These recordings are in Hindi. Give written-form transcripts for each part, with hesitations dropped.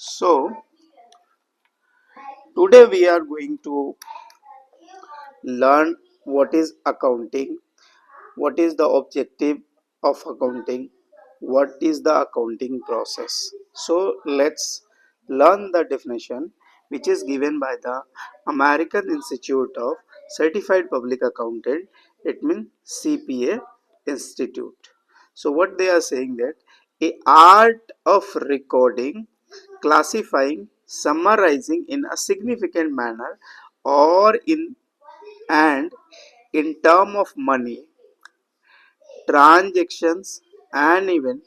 So, today we are going to learn what is accounting, what is the objective of accounting, what is the accounting process. So, let's learn the definition which is given by the American Institute of Certified Public Accountant. It means CPA Institute. So, what they are saying that a art of recording, classifying, summarizing in a significant manner or in and in term of money, transactions and event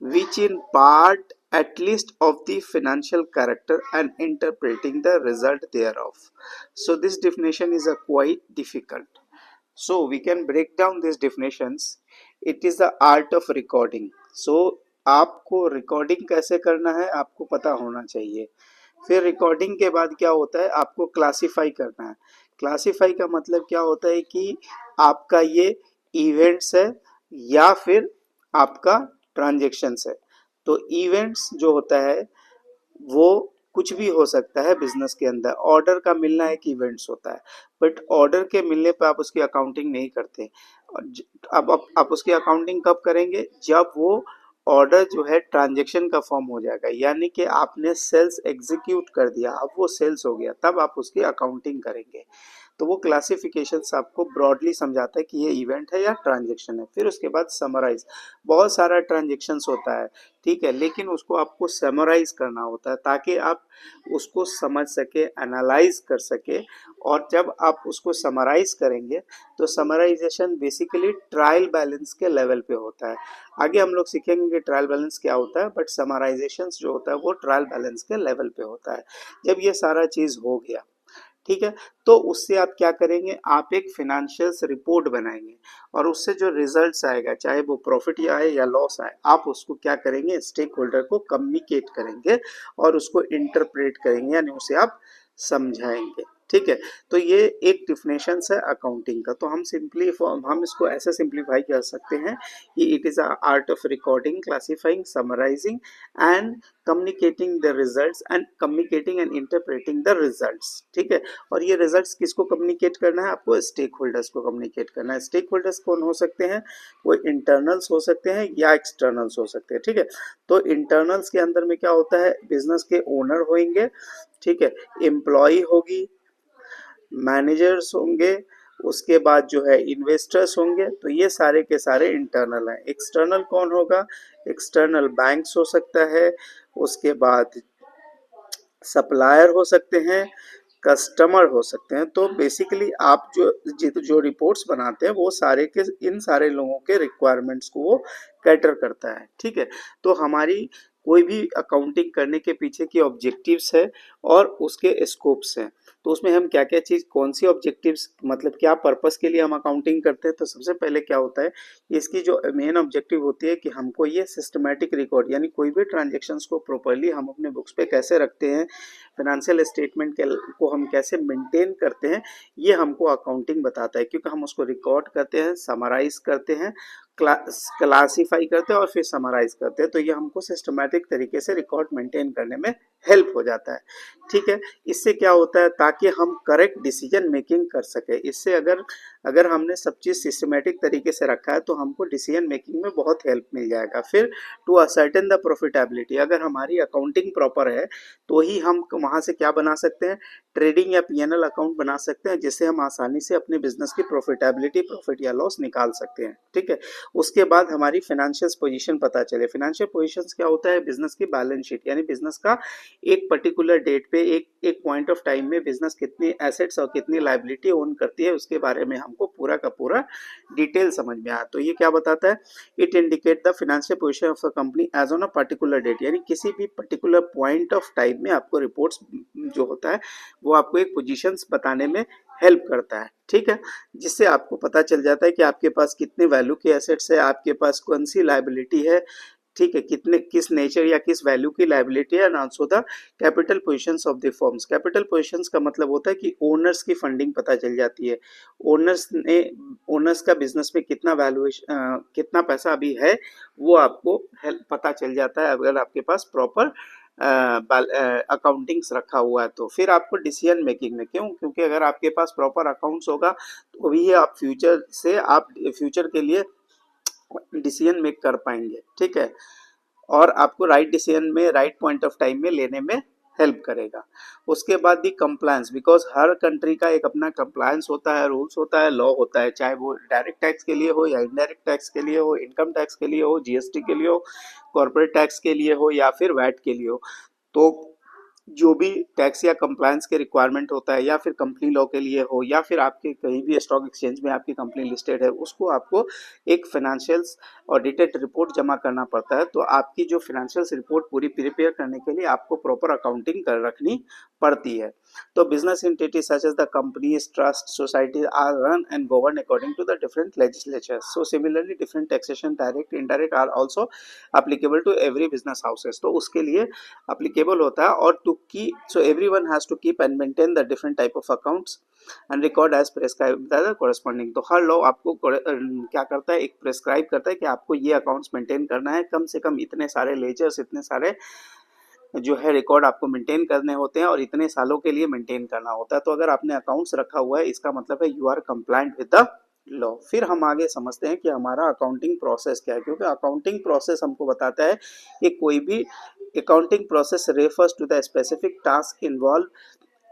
which in part at least of the financial character and interpreting the result thereof. So this definition is a quite difficult. So we can break down these definitions. It is the art of recording. So आपको रिकॉर्डिंग कैसे करना है आपको पता होना चाहिए. फिर रिकॉर्डिंग के बाद क्या होता है, आपको क्लासिफाई करना है. क्लासिफाई का मतलब क्या होता है कि आपका ये इवेंट्स है या फिर आपका ट्रांजेक्शन्स है. तो इवेंट्स जो होता है वो कुछ भी हो सकता है बिजनेस के अंदर. ऑर्डर का मिलना एक इवेंट्स होता है, बट ऑर्डर के मिलने पर आप उसकी अकाउंटिंग नहीं करते. अब आप उसकी अकाउंटिंग कब करेंगे, जब वो ऑर्डर जो है ट्रांजेक्शन का फॉर्म हो जाएगा, यानी कि आपने सेल्स एग्जीक्यूट कर दिया, अब वो सेल्स हो गया, तब आप उसकी अकाउंटिंग करेंगे. तो वो क्लासिफिकेशंस आपको ब्रॉडली समझाता है कि ये इवेंट है या ट्रांजेक्शन है. फिर उसके बाद समराइज. बहुत सारा ट्रांजेक्शन्स होता है, ठीक है, लेकिन उसको आपको समराइज करना होता है ताकि आप उसको समझ सके, एनालाइज कर सके. और जब आप उसको समराइज करेंगे तो समराइजेशन बेसिकली ट्रायल बैलेंस के लेवल पे होता है. आगे हम लोग सीखेंगे कि ट्रायल बैलेंस क्या होता है, बट समराइजेशन जो होता है वो ट्रायल बैलेंस के लेवल पे होता है. जब ये सारा चीज हो गया, ठीक है, तो उससे आप क्या करेंगे, आप एक फिनेंशियल्स रिपोर्ट बनाएंगे और उससे जो रिजल्ट्स आएगा, चाहे वो प्रॉफिट आए या लॉस आए, आप उसको क्या करेंगे, स्टेक होल्डर को कम्युनिकेट करेंगे और उसको इंटरप्रेट करेंगे, यानी उसे आप समझाएंगे. ठीक है, तो ये एक डिफिनेशन है अकाउंटिंग का. तो हम इसको ऐसे सिंप्लीफाई कर सकते हैं कि it is a art of recording, classifying, summarising and communicating the results and communicating and interpreting the results. ठीक है, और ये रिजल्ट्स किसको कम्युनिकेट करना है, आपको स्टेक होल्डर्स को कम्युनिकेट करना है. स्टेक होल्डर्स कौन हो सकते हैं, वो इंटरनल्स हो सकते हैं या एक्सटर्नल्स हो सकते हैं. ठीक है, तो इंटरनल्स के अंदर में क्या होता है, बिजनेस के ओनर होंगे, ठीक है, एम्प्लॉय होगी, मैनेजर्स होंगे, उसके बाद जो है इन्वेस्टर्स होंगे. तो ये सारे के सारे इंटरनल हैं. एक्सटर्नल कौन होगा, एक्सटर्नल बैंक्स हो सकता है, उसके बाद सप्लायर हो सकते हैं, कस्टमर हो सकते हैं. तो बेसिकली आप जो रिपोर्ट्स बनाते हैं वो सारे के इन सारे लोगों के रिक्वायरमेंट्स को वो कैटर करता है. ठीक है, तो हमारी कोई भी अकाउंटिंग करने के पीछे की ऑब्जेक्टिव्स है और उसके स्कोप्स हैं. तो उसमें हम क्या क्या चीज़, कौन सी ऑब्जेक्टिव्स, मतलब क्या पर्पस के लिए हम अकाउंटिंग करते हैं. तो सबसे पहले क्या होता है, इसकी जो मेन ऑब्जेक्टिव होती है कि हमको ये सिस्टमैटिक रिकॉर्ड, यानी कोई भी ट्रांजेक्शन्स को प्रॉपरली हम अपने बुक्स पे कैसे रखते हैं, फाइनेंशियल स्टेटमेंट को हम कैसे मेंटेन करते हैं, ये हमको अकाउंटिंग बताता है. क्योंकि हम उसको रिकॉर्ड करते हैं, समराइज करते हैं, क्लासिफाई करते हैं और फिर समराइज करते हैं. तो ये हमको सिस्टमैटिक तरीके से रिकॉर्ड मेंटेन करने में हेल्प हो जाता है. ठीक है, इससे क्या होता है, ताकि हम करेक्ट डिसीजन मेकिंग कर सके. इससे अगर अगर हमने सब चीज़ सिस्टमैटिक तरीके से रखा है तो हमको डिसीजन मेकिंग में बहुत हेल्प मिल जाएगा. फिर टू असर्टेन द प्रॉफिटेबिलिटी, अगर हमारी अकाउंटिंग प्रॉपर है तो ही हम वहाँ से क्या बना सकते हैं, ट्रेडिंग या पीएनएल अकाउंट बना सकते हैं, जिससे हम आसानी से अपने बिजनेस की प्रॉफिटेबिलिटी, प्रॉफिट या लॉस निकाल सकते हैं. ठीक है, उसके बाद हमारी फाइनेंशियल पोजीशन पता चले. फाइनेंशियल पोजीशन क्या होता है, बिजनेस की बैलेंस शीट, यानी बिजनेस का एक पर्टिकुलर डेट पे एक पॉइंट ऑफ टाइम में बिजनेस कितनी एसेट्स और कितनी लायबिलिटी ओन करती है, उसके बारे में हमको पूरा का पूरा डिटेल समझ में आया. तो ये क्या बताता है, it indicate the financial position of a company as on a particular date, यानी किसी भी पर्टिकुलर पॉइंट ऑफ टाइम में आपको रिपोर्ट्स जो होता है वो आपको एक पोजीशंस बताने में हेल्प करता है. ठीक है, जिससे आपको पता चल जाता है कि आपके पास कितने वैल्यू के एसेट्स है, आपके पास कौन सी लायबिलिटी है, ठीक है, कितने किस नेचर या किस वैल्यू की लायबिलिटी है, and also the capital positions of the firms. Capital positions का मतलब होता है कि ओनर्स की फंडिंग पता चल जाती है, ओनर्स का बिजनेस में कितना वैल्यूएशन कितना पैसा अभी है वो आपको हेल्प पता चल जाता है अगर आपके पास प्रॉपर अकाउंटिंग्स रखा हुआ है। तो फिर आपको डिसीजन मेकिंग में, क्योंकि अगर आपके पास प्रॉपर अकाउंट्स होगा तो भी आप फ्यूचर के लिए डिसीजन मेक कर पाएंगे, ठीक है, और आपको राइट डिसीजन में राइट पॉइंट ऑफ टाइम में लेने में हेल्प करेगा। उसके बाद भी कंप्लायंस, बिकॉज हर कंट्री का एक अपना कंप्लायंस होता है, रूल्स होता है, लॉ होता है, चाहे वो डायरेक्ट टैक्स के लिए हो या इनडायरेक्ट टैक्स के लिए हो, इनकम टैक्स के लिए हो, जीएसटी के लिए हो, कॉर्पोरेट टैक्स के लिए हो या फिर वैट के लिए हो। तो जो भी टैक्स या कंप्लायंस के रिक्वायरमेंट होता है, या फिर कंपनी लॉ के लिए हो, या फिर आपके कहीं भी स्टॉक एक्सचेंज में आपकी कंपनी लिस्टेड है, उसको आपको एक फाइनेंशियल्स ऑडिटेड रिपोर्ट जमा करना पड़ता है। तो आपकी जो फाइनेंशियल्स रिपोर्ट पूरी प्रिपेयर करने के लिए आपको प्रॉपर अकाउंटिंग कर रखनी पड़ती है। तो business entity such as the companies, trust, societies are run and govern according to the different legislatures. So similarly different taxation direct indirect are also applicable to every business houses. तो उसके लिए applicable होता है, और टू की सो everyone has to keep and maintain the different type of accounts and record as prescribed by the corresponding। तो हर लॉ आपको क्या करता है, एक प्रेस्क्राइब करता है कि आपको ये अकाउंट्स मेंटेन करना है, कम से कम इतने सारे लेजर्स, इतने सारे जो है रिकॉर्ड आपको मेंटेन करने होते हैं और इतने सालों के लिए मेंटेन करना होता है। तो अगर आपने अकाउंट्स रखा हुआ है, इसका मतलब है you are compliant with the law. फिर हम आगे समझते हैं कि हमारा अकाउंटिंग प्रोसेस क्या है, क्योंकि अकाउंटिंग प्रोसेस हमको बताता है कि कोई भी accounting process refers to the specific task involve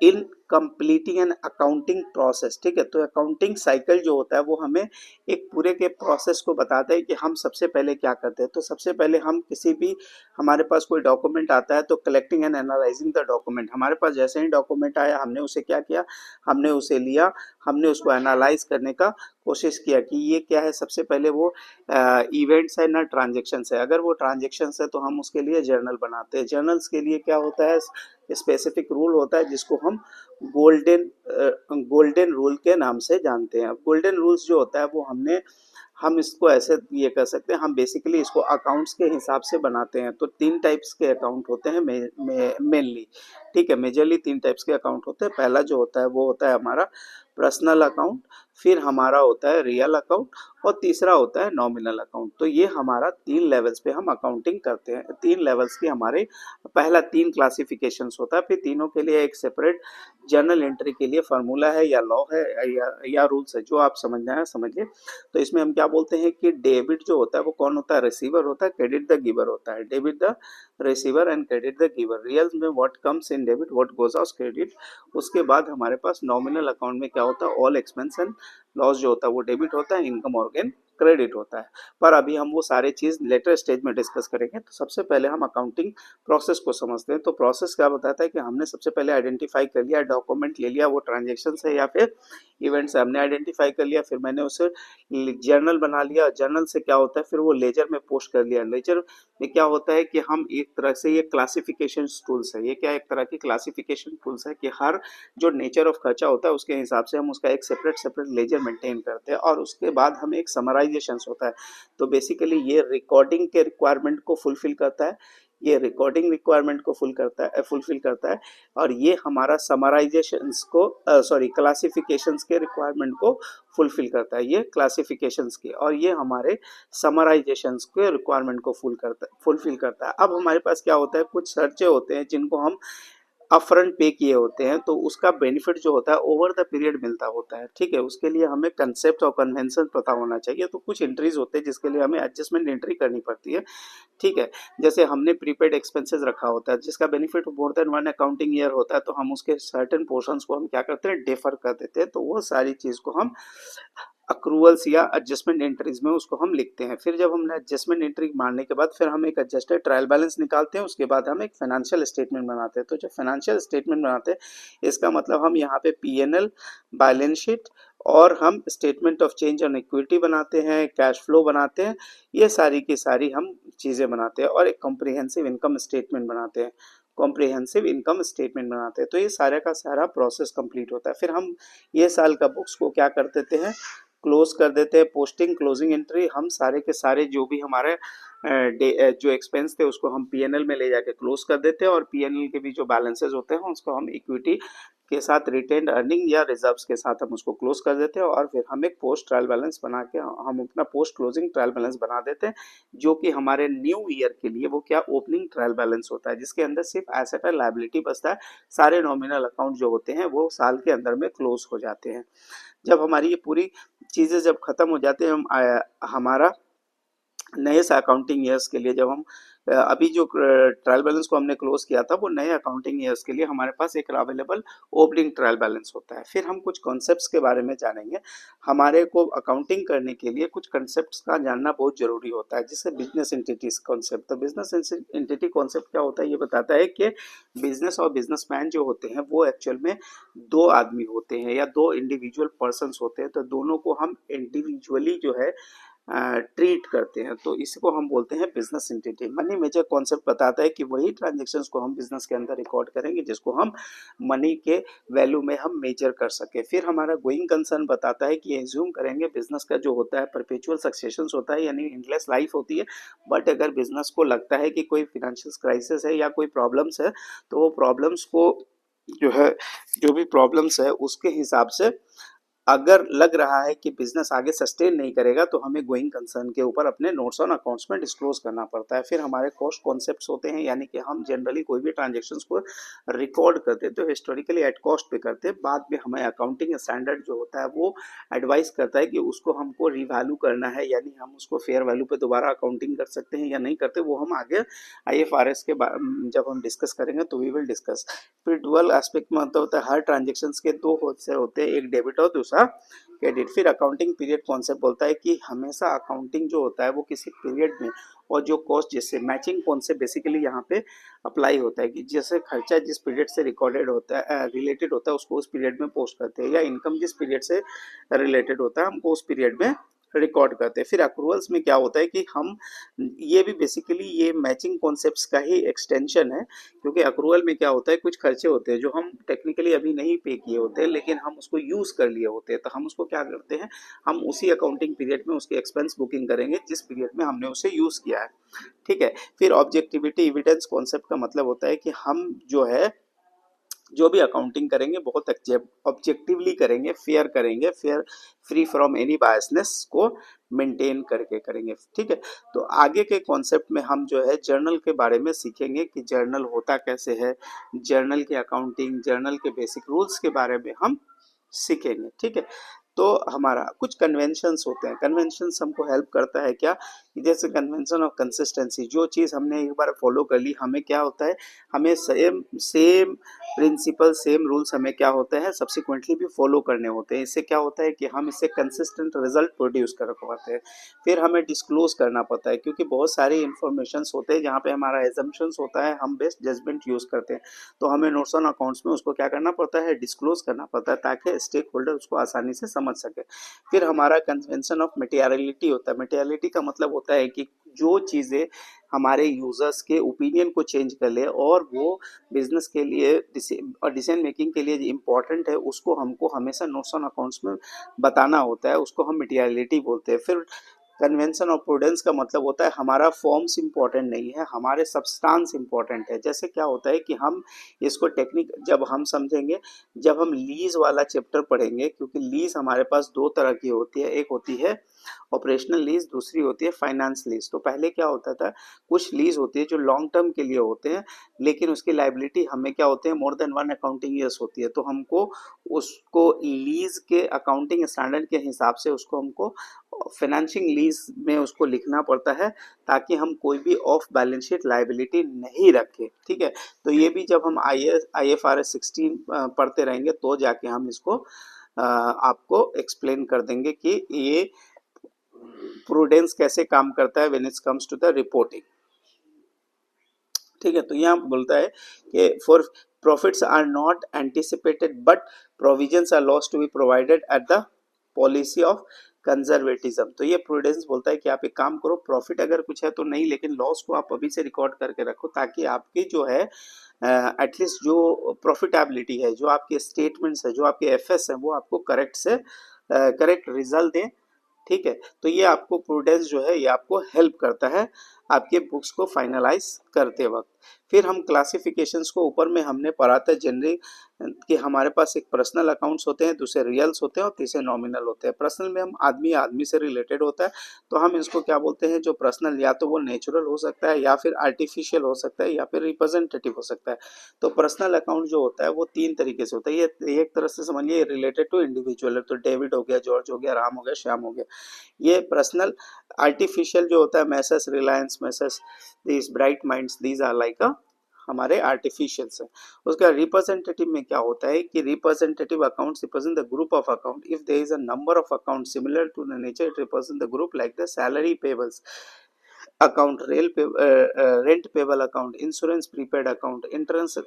in completing an accounting process, ठीक है। तो अकाउंटिंग साइकिल जो होता है वो हमें एक पूरे के प्रोसेस को बताता है कि हम सबसे पहले क्या करते हैं। तो सबसे पहले हम किसी भी, हमारे पास कोई डॉक्यूमेंट आता है तो collecting and analysing the document, हमारे पास जैसे ही डॉक्यूमेंट आया हमने उसे क्या किया, हमने उसे लिया, हमने उसको एनालाइज करने का कोशिश किया कि ये क्या है। सबसे पहले वो इवेंट्स है ना ट्रांजेक्शन्स है, अगर वो ट्रांजेक्शन्स है तो हम उसके लिए जर्नल बनाते हैं। जर्नल्स के लिए क्या होता है, स्पेसिफिक रूल होता है जिसको हम गोल्डन रूल के नाम से जानते हैं। गोल्डन रूल्स जो होता है वो हम इसको ऐसे ये कर सकते हैं, हम बेसिकली इसको अकाउंट्स के हिसाब से बनाते हैं। तो 3 टाइप्स के अकाउंट होते हैं मेनली, ठीक है, मेजरली 3 टाइप्स के अकाउंट होते हैं। पहला जो होता है वो होता है हमारा पर्सनल अकाउंट, फिर हमारा होता है रियल अकाउंट, और तीसरा होता है नॉमिनल अकाउंट। तो ये हमारा 3 लेवल्स पे हम अकाउंटिंग करते हैं। 3 लेवल्स की हमारे पहला 3 क्लासिफिकेशंस होता है, फिर तीनों के लिए एक सेपरेट जर्नल एंट्री के लिए फार्मूला है या लॉ है या रूल्स है, जो आप समझना है समझिए। तो इसमें हम क्या बोलते हैं कि डेबिट जो होता है वो कौन होता है, रिसीवर होता है, क्रेडिट द गिवर होता है। Debit the receiver and credit the giver, real में what comes in debit what goes out credit. उसके बाद हमारे पास नॉमिनल अकाउंट में क्या होता है, ऑल एक्सपेंस एंड लॉस जो होता है वो डेबिट होता है, इनकम और गेन क्रेडिट होता है। पर अभी हम वो सारे चीज लेटर स्टेज में डिस्कस करेंगे। तो सबसे पहले हम अकाउंटिंग प्रोसेस को समझते हैं। तो प्रोसेस क्या बताता है कि हमने सबसे पहले आइडेंटिफाई कर लिया, डॉक्यूमेंट ले लिया, वो ट्रांजेक्शन है या फिर इवेंट्स है, हमने आइडेंटिफाई कर लिया, फिर मैंने उसे जर्नल बना लिया। जर्नल से क्या होता है, फिर वो लेजर में पोस्ट कर लिया। लेजर में क्या होता है कि हम एक तरह से, ये क्लासिफिकेशन टूल्स है, ये क्या एक तरह की क्लासिफिकेशन टूल्स है कि हर जो नेचर ऑफ खर्चा होता है उसके हिसाब से हम उसका एक सेपरेट लेजर मेंटेन करते हैं, और उसके बाद हमें एक समराइजेशन होता है। तो बेसिकली ये रिकॉर्डिंग के रिक्वायरमेंट को फुलफिल करता है, ये रिकॉर्डिंग रिक्वायरमेंट को फुलफिल करता है, और ये हमारा समराइजेशंस को क्लासिफिकेशंस के रिक्वायरमेंट को फुलफिल करता है, ये क्लासिफिकेशंस की, और ये हमारे समराइजेशंस के रिक्वायरमेंट को फुलफिल करता है। अब हमारे पास क्या होता है, कुछ सर्चे होते हैं जिनको हम अपफ्रंट पे किए होते हैं, तो उसका बेनिफिट जो होता है ओवर द पीरियड मिलता होता है, ठीक है। उसके लिए हमें कंसेप्ट और कन्वेंशन पता होना चाहिए। तो कुछ एंट्रीज होते हैं जिसके लिए हमें एडजस्टमेंट एंट्री करनी पड़ती है, ठीक है। जैसे हमने प्रीपेड एक्सपेंसेस रखा होता है जिसका benefit more than 1 accounting year होता है, तो हम उसके सर्टेन पोर्शंस को हम क्या करते हैं, डेफर कर देते हैं। तो वो सारी चीज को हम अक्रूवल्स या एडजस्टमेंट एंट्रीज में उसको हम लिखते हैं। फिर जब हमने एडजस्टमेंट एंट्री मारने के बाद फिर हम एक एडजस्टेड ट्रायल बैलेंस निकालते हैं, उसके बाद हम एक फाइनेंशियल स्टेटमेंट बनाते हैं। तो जब फाइनेंशियल स्टेटमेंट बनाते हैं इसका मतलब हम यहाँ पे पीएनएल, बैलेंस शीट, और हम statement of change on equity बनाते हैं, कैश फ्लो बनाते हैं, ये सारी की सारी हम चीज़ें बनाते हैं, और एक कॉम्प्रिहेंसिव इनकम स्टेटमेंट बनाते हैं, तो ये सारे का सारा प्रोसेस कंप्लीट होता है। फिर हम ये साल का बुक्स को क्या कर देते हैं, क्लोज कर देते हैं। पोस्टिंग, क्लोजिंग एंट्री, हम सारे के सारे जो भी हमारे जो एक्सपेंस थे उसको हम पीएनएल में ले जाके क्लोज कर देते हैं, और पीएनएल के भी जो बैलेंसेस होते हैं उसको हम इक्विटी के साथ रिटेन्ड अर्निंग या रिजर्व्स के साथ हम उसको क्लोज कर देते हैं, और फिर हम एक पोस्ट ट्रायल बैलेंस बना के हम अपना पोस्ट क्लोजिंग ट्रायल बैलेंस बना देते हैं, जो कि हमारे न्यू ईयर के लिए वो क्या ओपनिंग ट्रायल बैलेंस होता है, जिसके अंदर सिर्फ एसेट और लायबिलिटी बचता है। सारे नॉमिनल अकाउंट जो होते हैं वो साल के अंदर में क्लोज हो जाते हैं। जब हमारी ये पूरी चीज़ें जब खत्म हो जाती है, हमारा नए से अकाउंटिंग ईयर्स के लिए जब हम अभी जो ट्रायल बैलेंस को हमने क्लोज किया था वो नए अकाउंटिंग ईयर्स के लिए हमारे पास एक अवेलेबल ओपनिंग ट्रायल बैलेंस होता है। फिर हम कुछ कॉन्सेप्ट्स के बारे में जानेंगे। हमारे को अकाउंटिंग करने के लिए कुछ कॉन्सेप्ट्स का जानना बहुत जरूरी होता है, जिससे बिजनेस एंटिटीज कॉन्सेप्ट। तो बिजनेस एंटिटी कॉन्सेप्ट क्या होता है, ये बताता है कि बिजनेस और बिजनेसमैन जो होते हैं वो एक्चुअल में दो आदमी होते हैं या दो इंडिविजुअल पर्सन होते हैं, तो दोनों को हम इंडिविजुअली जो है ट्रीट करते हैं, तो इसको हम बोलते हैं business entity. Money measure concept बताता है कि वही ट्रांजेक्शन्स को हम बिजनेस के अंदर रिकॉर्ड करेंगे जिसको हम मनी के वैल्यू में हम मेजर कर सके। फिर हमारा गोइंग कंसर्न बताता है कि एज्यूम करेंगे बिजनेस का जो होता है परपेचुअल सक्सेशन होता है, यानी एंडलेस लाइफ होती है, बट अगर बिजनेस को लगता है कि कोई फिनेंशियल क्राइसिस है या कोई प्रॉब्लम्स है, तो वो प्रॉब्लम्स को जो है, जो भी प्रॉब्लम्स है उसके हिसाब से अगर लग रहा है कि बिजनेस आगे सस्टेन नहीं करेगा, तो हमें गोइंग कंसर्न के ऊपर अपने नोट्स ऑन अकाउंट्स में डिस्क्लोज करना पड़ता है। फिर हमारे कॉस्ट कॉन्सेप्ट्स होते हैं, यानी कि हम जनरली कोई भी ट्रांजेक्शन्स को रिकॉर्ड करते हैं तो हिस्टोरिकली एट कॉस्ट पे करते हैं, बाद में हमें अकाउंटिंग स्टैंडर्ड जो होता है वो एडवाइस करता है कि उसको हमको रिवैल्यू करना है, यानी हम उसको फेयर वैल्यू पे दोबारा अकाउंटिंग कर सकते हैं या नहीं करते, वो हम आगे IFRS के जब हम डिस्कस करेंगे तो वी विल डिस्कस। फिर डुअल एस्पेक्ट में मतलब होता है हर ट्रांजेक्शन के दो हिस्से होते हैं, एक डेबिट और दूसरा क्रेडिट। फिर अकाउंटिंग पीरियड कॉन्सेप्ट बोलता है कि हमेशा अकाउंटिंग जो होता है वो किसी पीरियड में और जो कॉस्ट जिससे मैचिंग कॉन्सेप्ट बेसिकली यहाँ पे अप्लाई होता है, कि जैसे खर्चा जिस पीरियड से रिकॉर्डेड होता है रिलेटेड होता है उसको उस पीरियड में पोस्ट करते हैं, या इनकम जिस पीरियड से रिलेटेड होता है हमको उस पीरियड में रिकॉर्ड करते हैं। फिर अक्रूवल्स में क्या होता है कि हम ये भी बेसिकली ये मैचिंग कॉन्सेप्ट्स का ही एक्सटेंशन है, क्योंकि अक्रूवल में क्या होता है कुछ खर्चे होते हैं जो हम टेक्निकली अभी नहीं पे किए होते हैं लेकिन हम उसको यूज कर लिए होते हैं, तो हम उसको क्या करते हैं, हम उसी अकाउंटिंग पीरियड में उसकी एक्सपेंस बुकिंग करेंगे जिस पीरियड में हमने उसे यूज किया है। ठीक है। फिर ऑब्जेक्टिविटी एविडेंस कॉन्सेप्ट का मतलब होता है कि हम जो है जो भी अकाउंटिंग करेंगे बहुत ऑब्जेक्टिवली करेंगे, फेयर करेंगे, fair free from any biasness को मेंटेन करके करेंगे। ठीक है। तो आगे के कॉन्सेप्ट में हम जो है जर्नल के बारे में सीखेंगे कि जर्नल होता कैसे है, जर्नल की अकाउंटिंग, जर्नल के बेसिक रूल्स के बारे में हम सीखेंगे। ठीक है। तो हमारा कुछ कन्वेंशंस होते हैं, कन्वेंशंस हमको हेल्प करता है क्या, जैसे कन्वेंशन ऑफ कंसिस्टेंसी, जो चीज़ हमने एक बार फॉलो कर ली हमें क्या होता है, हमें same same principle same rules हमें क्या होते हैं सब्सिक्वेंटली भी फॉलो करने होते हैं। इससे क्या होता है कि हम इससे कंसिस्टेंट रिजल्ट प्रोड्यूस कर पाते हैं। फिर हमें डिस्क्लोज करना पड़ता है, क्योंकि बहुत सारे इन्फॉर्मेशंस होते हैं जहाँ पे हमारा एजम्पशंस होता है, हम बेस्ट जजमेंट यूज़ करते हैं, तो हमें नोट्स ऑन अकाउंट्स में उसको क्या करना पड़ता है, डिस्क्लोज करना पड़ता है, ताकि स्टेक होल्डर उसको आसानी से समझ सके। फिर हमारा कन्वेंशन ऑफ मटेरियलिटी होता है। मटेरियलिटी का मतलब होता है कि जो चीज़ें हमारे यूजर्स के ओपिनियन को चेंज कर ले और वो बिजनेस के लिए और डिसीजन मेकिंग के लिए इम्पोर्टेंट है, उसको हमको हमेशा नोट्स ऑन अकाउंट्स में बताना होता है, उसको हम मटेरियलिटी बोलते हैं। फिर कन्वेंशन ऑफ प्रूडेंस का मतलब होता है हमारा फॉर्म्स इंपॉर्टेंट नहीं है, हमारे सब्सटेंस इंपॉर्टेंट है। जैसे क्या होता है कि हम इसको टेक्निक जब हम समझेंगे जब हम लीज वाला चैप्टर पढ़ेंगे, क्योंकि लीज हमारे पास दो तरह की होती है, एक होती है ऑपरेशनल लीज, दूसरी होती है फाइनेंस लीज। तो पहले क्या होता था, कुछ लीज होती है जो लॉन्ग टर्म के लिए होते हैं लेकिन उसकी लाइबिलिटी हमें क्या होते हैं मोर देन 1 अकाउंटिंग ईयर्स होती है, तो हमको उसको लीज के अकाउंटिंग स्टैंडर्ड के हिसाब से उसको हमको फाइनेंशिंग लीज में उसको लिखना पड़ता है, ताकि हम कोई भी ऑफ बैलेंस शीट लाइबिलिटी नहीं रखें। ठीक है। तो ये भी जब हम IFRS 16 पढ़ते रहेंगे तो जाके हम इसको आपको एक्सप्लेन कर देंगे कि ये प्रूडेंस कैसे काम करता है when it comes to the reporting. ठीक है। तो यहाँ बोलता है कि for profits are not anticipated but provisions are loss to be provided at the policy of conservatism. तो ये प्रूडेंस बोलता है कि आप एक काम करो, प्रॉफिट अगर कुछ है तो नहीं, लेकिन लॉस को आप अभी से रिकॉर्ड करके रखो, ताकि आपकी जो है एटलीस्ट जो प्रॉफिटेबिलिटी है, जो आपके स्टेटमेंट्स है, जो आपके एफएस है, वो आपको करेक्ट से करेक्ट रिजल्ट दें। ठीक है। तो ये आपको प्रूडेंस जो है ये आपको हेल्प करता है आपके बुक्स को फाइनलाइज करते वक्त। फिर हम क्लासिफिकेशंस को ऊपर में हमने पढ़ा था जनरली कि हमारे पास एक पर्सनल अकाउंट्स होते हैं, दूसरे रियल्स होते हैं और तीसरे नॉमिनल होते हैं। पर्सनल में हम आदमी आदमी से रिलेटेड होता है, तो हम इसको क्या बोलते हैं, जो पर्सनल या तो वो नेचुरल हो सकता है या फिर आर्टिफिशियल हो सकता है या फिर रिप्रेजेंटेटिव हो सकता है। तो पर्सनल अकाउंट जो होता है वो तीन तरीके से होता है। ये एक तरह से समझिए रिलेटेड टू इंडिविजुअल है, तो डेविड हो गया, जॉर्ज हो गया, राम हो गया, श्याम हो गया, ये पर्सनल। आर्टिफिशियल जो होता है masses reliance, masses these bright minds, these are like a हमारे आर्टिफिशियल्स है। उसका रिप्रेजेंटेटिव में क्या होता है कि representative accounts represent the group of account if there is a number of account similar to the nature it represent the group like the salary payables account, rent payable account, insurance prepaid account, interest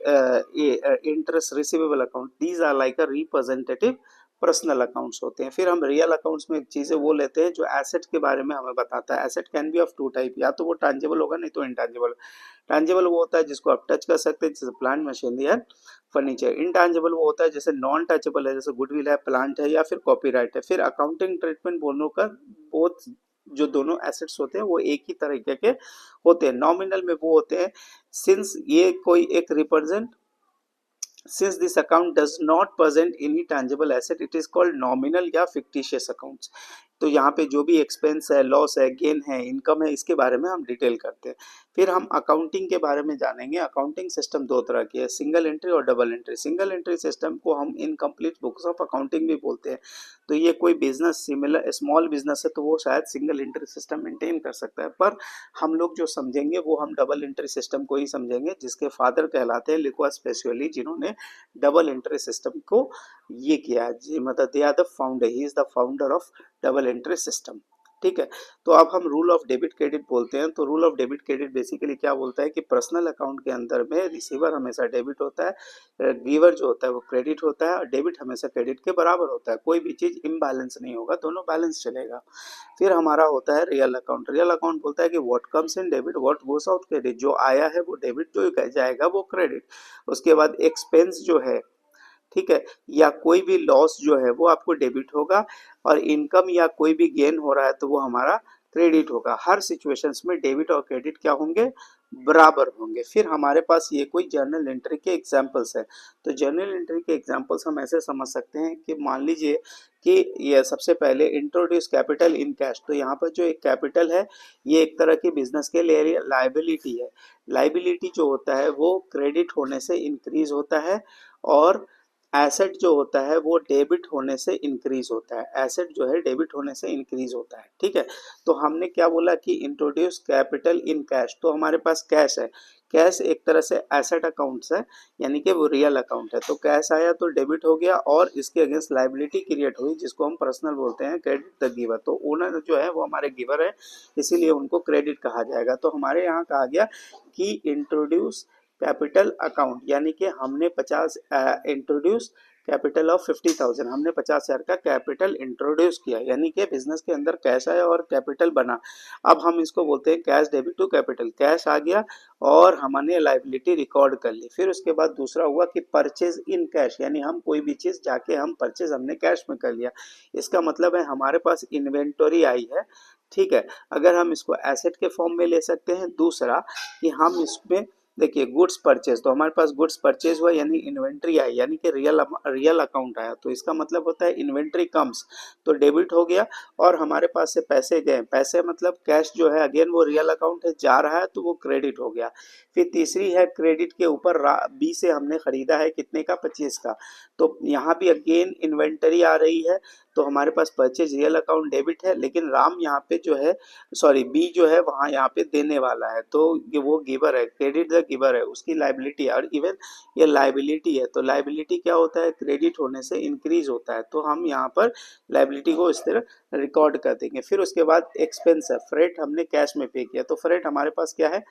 receivable account, these are like a representative personal accounts होते हैं। फिर हम रियल अकाउंट्स में चीज़ें वो लेते हैं जो एसेट के बारे में हमें बताता है। Asset can be of two type, या तो वो टांजिबल होगा नहीं तो इनटांजिबल। टांजिबल वो होता है जिसको आप टच कर सकते हैं, जैसे प्लांट, मशीनरी है, फर्नीचर। इनटांजिबल वो होता है जैसे नॉन टचेबल है, जैसे गुडविल है, प्लांट है या फिर कॉपीराइट है। फिर अकाउंटिंग ट्रीटमेंट बोलने का बहुत जो दोनों एसेट्स होते हैं वो एक ही तरीके के होते हैं। नॉमिनल में वो होते हैं सिंस ये कोई एक represent, since this account does not present any tangible asset it is called nominal या fictitious accounts। तो यहाँ पे जो भी एक्सपेंस है, लॉस है, गेन है, इनकम है, इसके बारे में हम डिटेल करते हैं। फिर हम अकाउंटिंग के बारे में जानेंगे। अकाउंटिंग सिस्टम दो तरह की है, सिंगल एंट्री और double entry. Single entry system को हम इनकम्प्लीट बुक्स ऑफ अकाउंटिंग भी बोलते हैं। तो ये कोई बिजनेस सिमिलर स्मॉल बिजनेस है तो वो शायद सिंगल एंट्री सिस्टम मेंटेन कर सकता है, पर हम लोग जो समझेंगे वो हम डबल एंट्री सिस्टम को ही समझेंगे, जिसके फादर कहलाते हैं लिक्वा स्पेशली, जिन्होंने डबल एंट्री सिस्टम को ये किया जी, मतलब they are the founder, he is the founder of double entry system. ठीक है। तो अब हम रूल ऑफ डेबिट क्रेडिट बोलते हैं। तो rule of debit credit basically क्या बोलता है कि पर्सनल अकाउंट के अंदर में रिसीवर हमेशा डेबिट होता है, गिवर जो होता है वो क्रेडिट होता है, और डेबिट हमेशा क्रेडिट के बराबर होता है। कोई भी चीज इम्बैलेंस नहीं होगा, दोनों बैलेंस चलेगा। फिर हमारा होता है रियल अकाउंट। रियल अकाउंट बोलता है कि what comes in debit what goes out credit, जो आया है वो डेबिट, जो जाएगा वो क्रेडिट। उसके बाद एक्सपेंस जो है, ठीक है, या कोई भी लॉस जो है वो आपको डेबिट होगा, और इनकम या कोई भी गेन हो रहा है तो वो हमारा क्रेडिट होगा। हर सिचुएशंस में डेबिट और क्रेडिट क्या होंगे, बराबर होंगे। फिर हमारे पास ये कोई जर्नल एंट्री के एग्जांपल्स है। तो जर्नल एंट्री के एग्जांपल्स हम ऐसे समझ सकते हैं कि मान लीजिए कि ये सबसे पहले इंट्रोड्यूस कैपिटल इन कैश। तो यहाँ पर जो एक कैपिटल है ये एक तरह की बिजनेस के लिए लाइबिलिटी है। लाइबिलिटी जो होता है वो क्रेडिट होने से इंक्रीज होता है, और एसेट जो होता है वो डेबिट होने से इंक्रीज होता है। एसेट जो है डेबिट होने से इंक्रीज होता है। ठीक है। तो हमने क्या बोला कि इंट्रोड्यूस कैपिटल इन कैश। तो हमारे पास कैश है, कैश एक तरह से एसेट अकाउंट्स है, यानी कि वो रियल अकाउंट है। तो कैश आया तो डेबिट हो गया, और इसके अगेंस्ट लाइबिलिटी क्रिएट हुई जिसको हम पर्सनल बोलते हैं, क्रेडिट द गिवर। तो ओनर जो है वो हमारे गिवर है, इसीलिए उनको क्रेडिट कहा जाएगा। तो हमारे यहाँ कहा गया कि इंट्रोड्यूस कैपिटल अकाउंट, यानी कि हमने 50 इंट्रोड्यूस कैपिटल ऑफ 50,000, हमने 50,000 का कैपिटल इंट्रोड्यूस किया, यानी कि बिजनेस के अंदर कैश आया और कैपिटल बना। अब हम इसको बोलते हैं cash debit to capital. Cash आ गया और हमने लाइबिलिटी रिकॉर्ड कर ली। फिर उसके बाद दूसरा हुआ कि परचेज इन कैश, यानी हम कोई भी चीज जाके हम परचेज हमने कैश में कर लिया। इसका मतलब है हमारे पास इन्वेंटरी आई है। ठीक है। अगर हम इसको एसेट के फॉर्म में ले सकते हैं। दूसरा कि हम इसमें देखिए गुड्स परचेज, तो हमारे पास गुड्स परचेज हुआ यानी इन्वेंट्री आई, यानी कि रियल अकाउंट आया। तो इसका मतलब होता है इन्वेंट्री कम्स, तो डेबिट हो गया, और हमारे पास से पैसे गए। पैसे मतलब कैश जो है अगेन वो रियल अकाउंट है, जा रहा है तो वो क्रेडिट हो गया। फिर तीसरी है क्रेडिट के ऊपर बी से हमने खरीदा है कितने का, 25 का। तो यहाँ भी अगेन इन्वेंटरी आ रही है, तो हमारे पास परचेज रियल अकाउंट डेबिट है, लेकिन राम यहाँ पे जो है, सॉरी बी जो है वहाँ यहाँ पे देने वाला है, तो वो गिवर है, क्रेडिट द गिवर है, उसकी लाइबिलिटी है। और इवन ये लाइबिलिटी है, तो लाइबिलिटी क्या होता है, क्रेडिट होने से इंक्रीज होता है। तो हम यहाँ पर लाइबिलिटी को इस तरह रिकॉर्ड कर देंगे। फिर उसके बाद एक्सपेंस है, फ्रेट हमने कैश में पे किया, तो फ्रेट हमारे पास क्या है,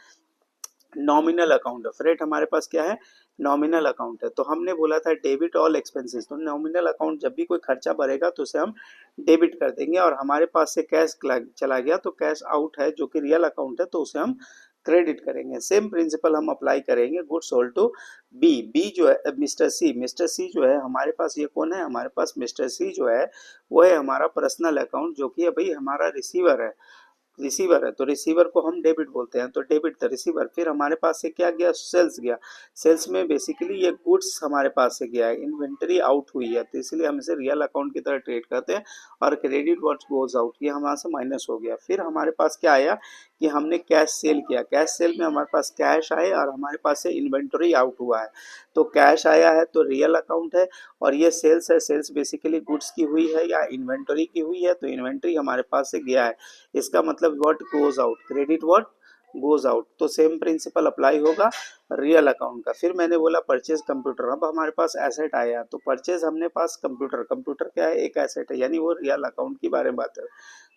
नॉमिनल अकाउंट है। फ्रेट हमारे पास क्या है, नॉमिनल अकाउंट है। तो हमने बोला था डेबिट ऑल एक्सपेंसेस, तो नॉमिनल अकाउंट जब भी कोई खर्चा बढ़ेगा तो उसे हम डेबिट कर देंगे, और हमारे पास से कैश चला गया तो कैश आउट है जो कि रियल अकाउंट है, तो उसे हम क्रेडिट करेंगे। सेम प्रिंसिपल हम अप्लाई करेंगे good sold to B. B जो है मिस्टर सी, मिस्टर सी जो है हमारे पास, ये कौन है, हमारे पास मिस्टर सी जो है वो है हमारा पर्सनल अकाउंट, जो कि अभी हमारा रिसीवर है। रिसीवर है तो रिसीवर को हम डेबिट बोलते हैं, तो डेबिट द रिसीवर। फिर हमारे पास से क्या गया, सेल्स गया। सेल्स में बेसिकली ये गुड्स हमारे पास से गया है, इन्वेंटरी आउट हुई है, तो इसलिए हम इसे रियल अकाउंट की तरह ट्रेड करते हैं। और क्रेडिट व्हाट गोज आउट, ये हमारे से माइनस हो गया। फिर हमारे पास क्या आया कि हमने कैश सेल किया, कैश सेल में हमारे पास कैश आए और हमारे पास से इन्वेंटरी आउट हुआ है, तो कैश आया है तो रियल अकाउंट है। और ये सेल्स है, सेल्स बेसिकली गुड्स की हुई है या इन्वेंटरी की हुई है, तो इन्वेंटरी हमारे पास से गया है। इसका मतलब what goes out, credit what goes out, तो सेम प्रिंसिपल अप्लाई होगा रियल अकाउंट का। फिर मैंने बोला परचेज कंप्यूटर, अब हमारे पास एसेट आया, तो परचेज हमने पास कंप्यूटर, कंप्यूटर क्या है, एक एसेट है, यानी वो रियल अकाउंट की बारे में बात है।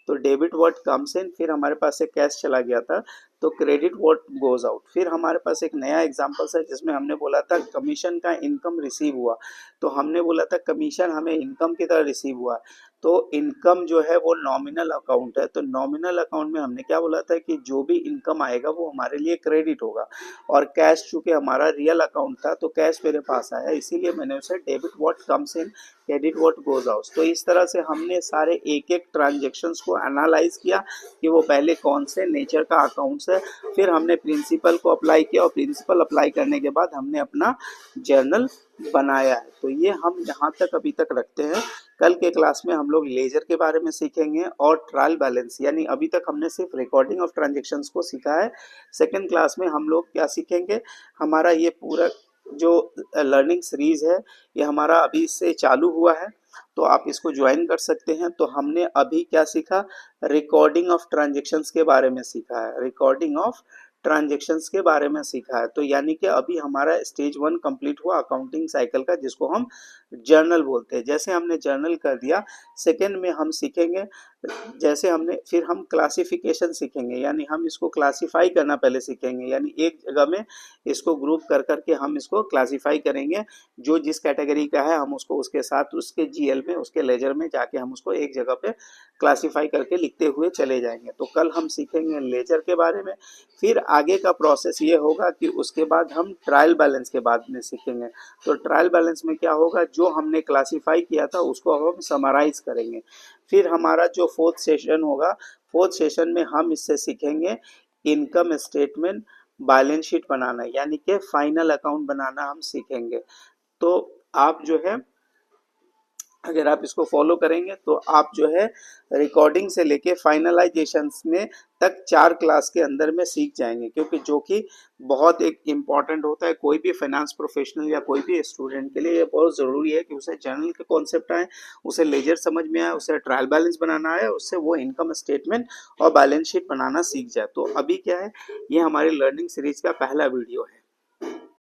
तो डेबिट व्हाट कम्स इन, फिर हमारे पास से कैश चला गया था, तो क्रेडिट व्हाट गोज आउट। फिर हमारे पास एक नया एग्जांपल है जिसमें हमने बोला था कमीशन का इनकम रिसीव हुआ, तो हमने बोला था कमीशन हमें इनकम की तरह रिसीव हुआ, तो इनकम जो है वो नॉमिनल अकाउंट है, तो नॉमिनल अकाउंट में हमने क्या बोला था कि जो भी इनकम आएगा वो हमारे लिए क्रेडिट होगा। और कैश चूंकि हमारा रियल अकाउंट था तो कैश मेरे पास आया, इसीलिए मैंने उसे debit what comes in, credit what goes out. तो इस तरह से हमने सारे एक एक ट्रांजेक्शन्स को एनालाइज किया कि वो पहले कौन से नेचर का अकाउंट्स है, फिर हमने प्रिंसिपल को अप्लाई किया और प्रिंसिपल अप्लाई करने के बाद हमने अपना जर्नल बनाया है। तो ये हम यहाँ तक अभी तक रखते हैं। कल के क्लास में हम लोग लेजर के बारे में सीखेंगे और ट्रायल बैलेंस, यानी अभी तक हमने सिर्फ रिकॉर्डिंग ऑफ ट्रांजेक्शन्स को सीखा है। सेकेंड क्लास में हम लोग क्या सीखेंगे, हमारा ये पूरा जो लर्निंग सीरीज है ये हमारा अभी से चालू हुआ है, तो आप इसको ज्वाइन कर सकते हैं। तो हमने अभी क्या सीखा, रिकॉर्डिंग ऑफ ट्रांजेक्शन्स के बारे में सीखा है, रिकॉर्डिंग ऑफ ट्रांजेक्शन्स के बारे में सीखा है। तो यानी कि अभी हमारा स्टेज 1 कंप्लीट हुआ अकाउंटिंग साइकिल का, जिसको हम जर्नल बोलते हैं। जैसे हमने जर्नल कर दिया, सेकेंड में हम सीखेंगे, जैसे हमने फिर हम क्लासिफिकेशन सीखेंगे, यानी हम इसको क्लासिफाई करना पहले सीखेंगे, यानी एक जगह में इसको ग्रुप कर करके हम इसको क्लासिफाई करेंगे, जो जिस कैटेगरी का है हम उसको उसके साथ उसके जीएल में उसके लेजर में जाके हम उसको एक जगह पे क्लासिफाई करके लिखते हुए चले जाएंगे। तो कल हम सीखेंगे लेजर के बारे में। फिर आगे का प्रोसेस ये होगा कि उसके बाद हम ट्रायल बैलेंस के बाद में सीखेंगे। तो ट्रायल बैलेंस में क्या होगा, जो हमने क्लासिफाई किया था उसको हम समराइज करेंगे। फिर हमारा जो फोर्थ सेशन होगा, फोर्थ सेशन में हम इससे सीखेंगे इनकम स्टेटमेंट, बैलेंस शीट बनाना, यानी कि फाइनल अकाउंट बनाना हम सीखेंगे। तो आप जो है अगर आप इसको फॉलो करेंगे तो आप जो है रिकॉर्डिंग से लेके फाइनलाइजेशन में तक 4 क्लास के अंदर में सीख जाएंगे, क्योंकि जो कि बहुत एक इम्पॉर्टेंट होता है। कोई भी फाइनेंस प्रोफेशनल या कोई भी स्टूडेंट के लिए ये बहुत ज़रूरी है कि उसे जर्नल के कॉन्सेप्ट आए, उसे लेजर समझ में आए, उसे ट्रायल बैलेंस बनाना आए, उससे वो इनकम स्टेटमेंट और बैलेंस शीट बनाना सीख जाए। तो अभी क्या है, ये हमारी लर्निंग सीरीज का पहला वीडियो है।